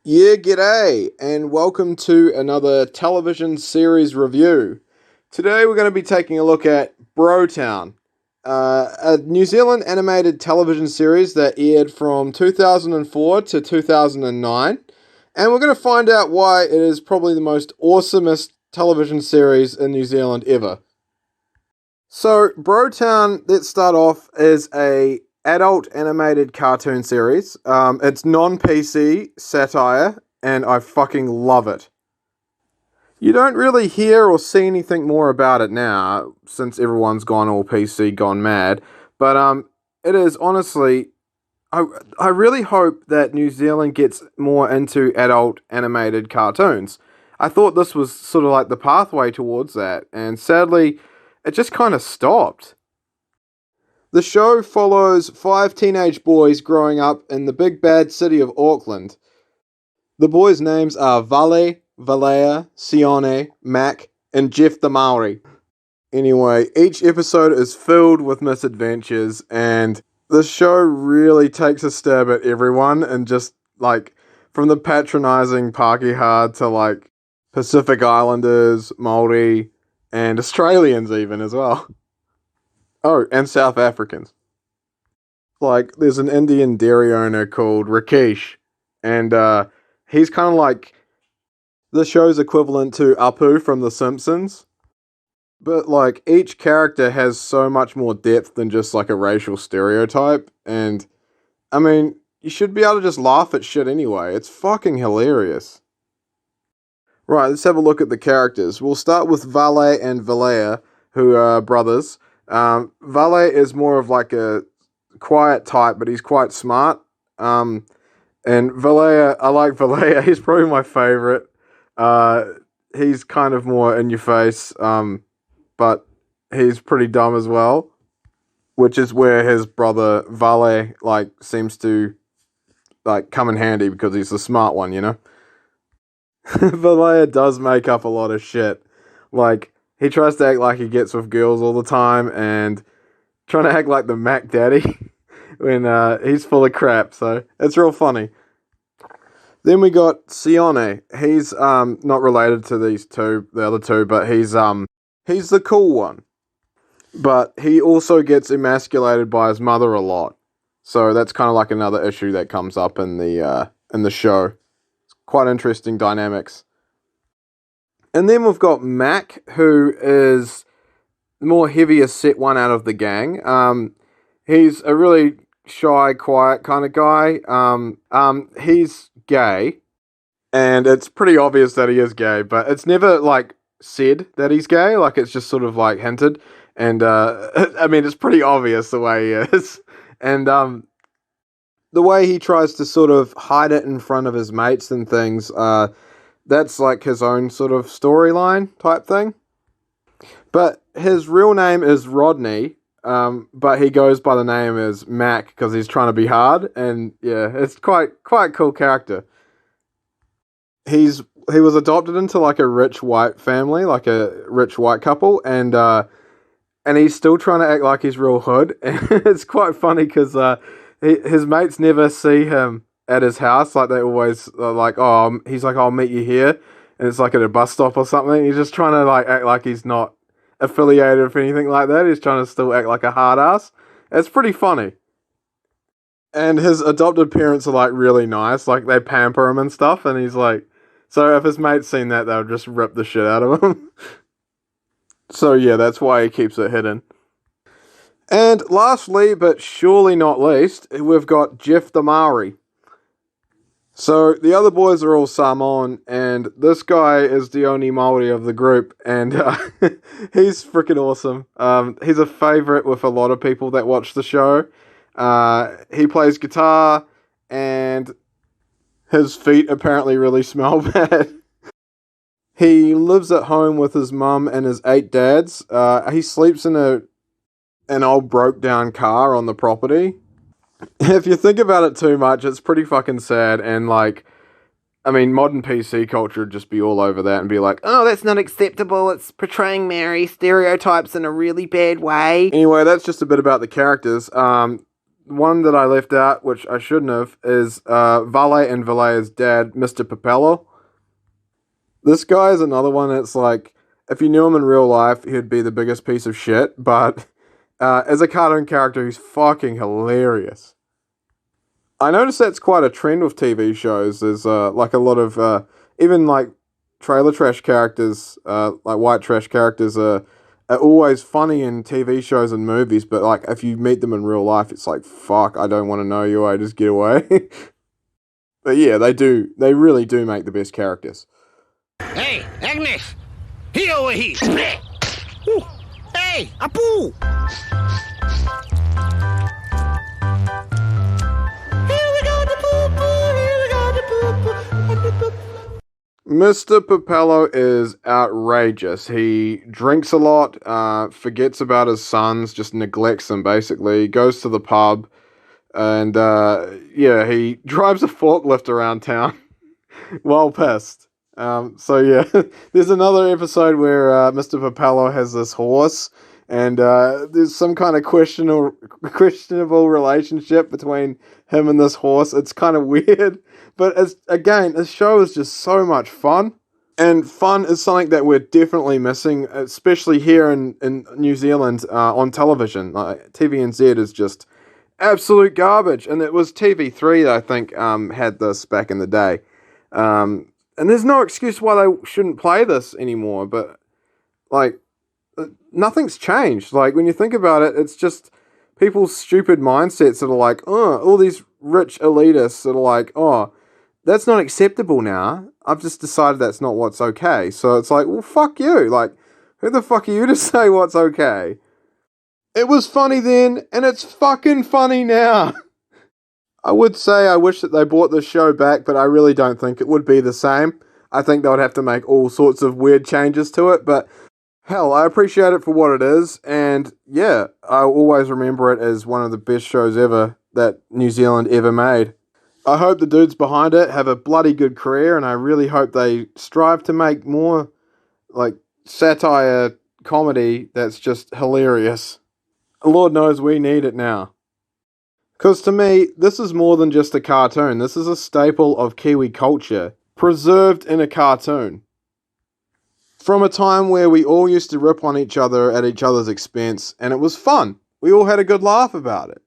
Yeah, g'day, and welcome to another television series review. Today we're going to be taking a look at Brotown, a New Zealand animated television series that aired from 2004 to 2009, and we're going to find out why it is probably the most awesomest television series in New Zealand ever. So, Brotown, let's start off, is a adult animated cartoon series. It's non-PC satire, and I fucking love it. You don't really hear or see anything more about it now, since everyone's gone all PC, gone mad. But it is honestly, I I really hope that New Zealand gets more into adult animated cartoons. I thought this was sort of like the pathway towards that, and sadly, it just kind of stopped. The show follows five teenage boys growing up in the big bad city of Auckland. The boys' names are Vale, Valea, Sione, Mac, and Jeff the Maori. Anyway, each episode is filled with misadventures, and the show really takes a stab at everyone, and just like from the patronizing Pākehā to like Pacific Islanders, Maori, and Australians even as well. Oh, and South Africans. Like there's an Indian dairy owner called Rakesh, and he's kind of like the show's equivalent to Apu from The Simpsons. But like each character has so much more depth than just like a racial stereotype, and I mean, you should be able to just laugh at shit anyway. It's fucking hilarious. Right, let's have a look at the characters. We'll start with Vale and Valea, who are brothers. Vale is more of like a quiet type, but he's quite smart. And Valea, I like Valea. He's probably my favorite. Uh, he's kind of more in your face, but he's pretty dumb as well, which is where his brother Vale like seems to like come in handy because he's the smart one, you know. Valea does make up a lot of shit. Like he tries to act like he gets with girls all the time and trying to act like the Mac Daddy when he's full of crap. So it's real funny. Then we got Sione. He's not related to these two, the other two, but he's the cool one. But he also gets emasculated by his mother a lot. So that's kind of like another issue that comes up in the show. It's quite interesting dynamics. And then we've got Mac, who is the more heavier set one out of the gang. He's a really shy, quiet kind of guy. He's gay, and it's pretty obvious that he is gay, but it's never like said that he's gay. Like it's just sort of like hinted, and I mean it's pretty obvious the way he is, and the way he tries to sort of hide it in front of his mates and things. That's like his own sort of storyline type thing. But his real name is Rodney, but he goes by the name as Mac because he's trying to be hard, and yeah, it's quite cool character. He was adopted into like a rich white family, like a rich white couple, and he's still trying to act like he's real hood. And it's quite funny because his mates never see him at his house. Like they always are like, oh, he's like, I'll meet you here, and it's like at a bus stop or something. He's just trying to like act like he's not affiliated with anything like that. He's trying to still act like a hard ass. It's pretty funny. And his adopted parents are like really nice, like they pamper him and stuff, and he's like, so if his mates seen that, they'll just rip the shit out of him. So yeah, that's why he keeps it hidden. And lastly, but surely not least, we've got Jeff the Maori. So the other boys are all Samoan, and this guy is the only Maori of the group, and he's freaking awesome. He's a favorite with a lot of people that watch the show. He plays guitar, and his feet apparently really smell bad. He lives at home with his mum and his eight dads. He sleeps in an old broke down car on the property. If you think about it too much, it's pretty fucking sad. And like, I mean, modern PC culture would just be all over that and be like, oh, that's not acceptable. It's portraying Mary stereotypes in a really bad way. Anyway, that's just a bit about the characters. one that I left out, which I shouldn't have, is Valle and Vallea's dad, Mr. Popello. This guy is another one that's like, if you knew him in real life, he'd be the biggest piece of shit, but as a cartoon character, he's fucking hilarious. I noticed that's quite a trend with TV shows. There's like a lot of, even like trailer trash characters, like white trash characters are always funny in TV shows and movies, but like if you meet them in real life, it's like, fuck, I don't want to know you, I just get away. But yeah, they really do make the best characters. Hey, Agnes! He over here! Hey, Apu! Here we go, the poo-poo, here we go, the poo-poo. Mr. Popello is outrageous. He drinks a lot, forgets about his sons, just neglects them basically, goes to the pub, and yeah, he drives a forklift around town while pissed. So yeah, there's another episode where Mr. Popello has this horse, and there's some kind of questionable relationship between him and this horse. It's kind of weird, but again, this show is just so much fun, and fun is something that we're definitely missing, especially here in New Zealand on television. Like, TVNZ is just absolute garbage, and it was TV3 that I think had this back in the day. And there's no excuse why they shouldn't play this anymore, but, like, nothing's changed. Like, when you think about it, it's just people's stupid mindsets that are like, oh, all these rich elitists that are like, oh, that's not acceptable now. I've just decided that's not what's okay. So it's like, well, fuck you. Like, who the fuck are you to say what's okay? It was funny then, and it's fucking funny now. I would say I wish that they brought this show back, but I really don't think it would be the same. I think they would have to make all sorts of weird changes to it, but hell, I appreciate it for what it is, and yeah, I always remember it as one of the best shows ever that New Zealand ever made. I hope the dudes behind it have a bloody good career, and I really hope they strive to make more, like, satire comedy that's just hilarious. Lord knows we need it now. Because to me, this is more than just a cartoon. This is a staple of Kiwi culture, preserved in a cartoon. From a time where we all used to rip on each other at each other's expense, and it was fun. We all had a good laugh about it.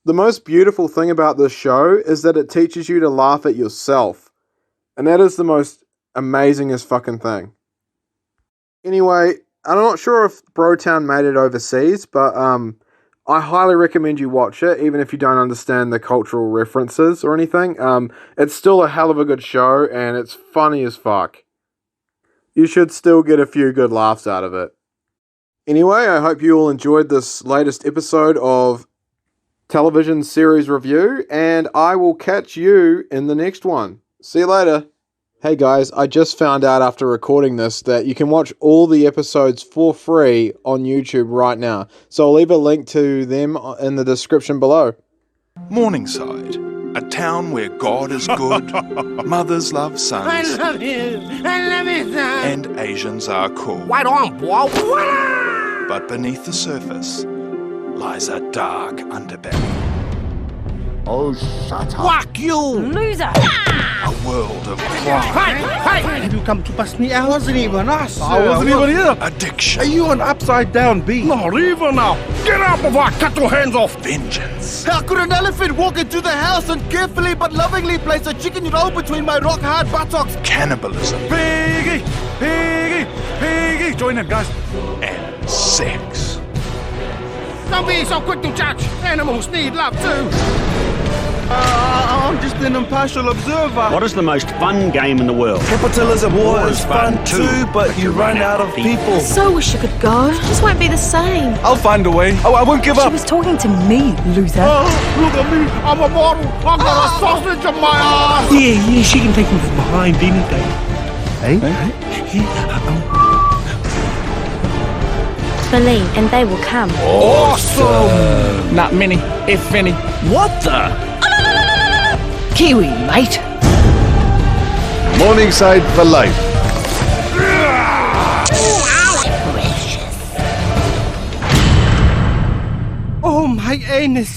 The most beautiful thing about this show is that it teaches you to laugh at yourself. And that is the most amazingest fucking thing. Anyway, I'm not sure if Brotown made it overseas, but I highly recommend you watch it, even if you don't understand the cultural references or anything. It's still a hell of a good show, and it's funny as fuck. You should still get a few good laughs out of it. Anyway, I hope you all enjoyed this latest episode of Television Series Review, and I will catch you in the next one. See you later. Hey guys, I just found out after recording this that you can watch all the episodes for free on YouTube right now. So I'll leave a link to them in the description below. Morningside, a town where God is good, mothers love sons, I love you, son. and Asians are cool. Right on, boy. But beneath the surface lies a dark underbelly. Oh, shut up. Fuck you! Loser! A world of crime, Hey! Have you come to bust me out? Wasn't even us. I wasn't even here. addiction, Are you an upside down bee? Not even now. Get out before I cut your hands off. vengeance, How could an elephant walk into the house and carefully but lovingly place a chicken roll between my rock-hard buttocks? cannibalism, Piggy! Piggy! Piggy! Join in, guys. and sex. Don't be so quick to judge. Animals need love too. I'm just an impartial observer. What is the most fun game in the world? Capitalism war is fun too, but you run out of people. So wish you could go. It just won't be the same. I'll find a way. Oh, I won't give She up. was talking to me, loser. Oh, look at me. I'm a model. I've got a sausage in my ass. Yeah, she can take me from behind anything. Believe, and they will come. Awesome. Not many, if any. What the? Kiwi, mate. Morningside for life. Oh my anus.